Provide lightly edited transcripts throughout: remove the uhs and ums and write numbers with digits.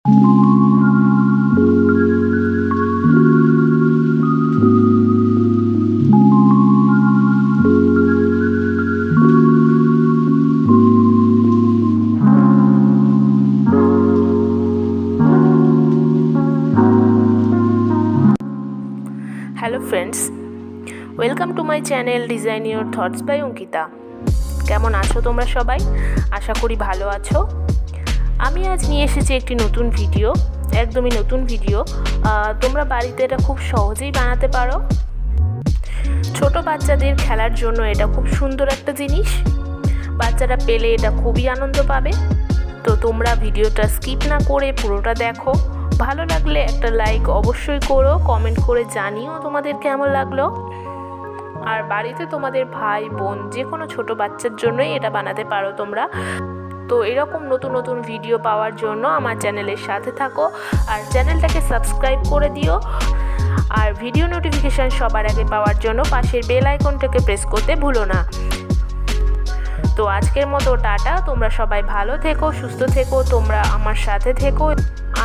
Hello friends, welcome to my channel design your thoughts by Ankita. কেমন আছো তোমরা সবাই? আশা করি ভালো আছো। আমি আজ নিয়ে এসেছি একটি নতুন ভিডিও, একদমই নতুন ভিডিও। তোমরা বাড়িতে এটা খুব সহজেই বানাতে পারো। ছোট বাচ্চাদের খেলার জন্য এটা খুব সুন্দর একটা জিনিস। বাচ্চারা পেলে এটা খুবই আনন্দ পাবে। তো তোমরা ভিডিওটা স্কিপ না করে পুরোটা দেখো। ভালো লাগলে একটা লাইক অবশ্যই করো, কমেন্ট করে জানিও তোমাদের কেমন লাগলো। আর বাড়িতে তোমাদের ভাই বোন যে কোনো ছোট বাচ্চার জন্যই এটা বানাতে পারো তোমরা। তো এরকম নতুন নতুন ভিডিও পাওয়ার জন্য আমার চ্যানেলের সাথে থাকো আর চ্যানেলটাকে সাবস্ক্রাইব করে দিও। আর ভিডিও নোটিফিকেশান সবার আগে পাওয়ার জন্য পাশের বেল আইকনটাকে প্রেস করতে ভুলো না। তো আজকের মতো টাটা। তোমরা সবাই ভালো থেকো, সুস্থ থেকো, তোমরা আমার সাথে থেকো।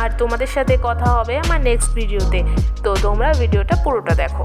আর তোমাদের সাথে কথা হবে আমার নেক্সট ভিডিওতে। তো তোমরা ভিডিওটা পুরোটা দেখো।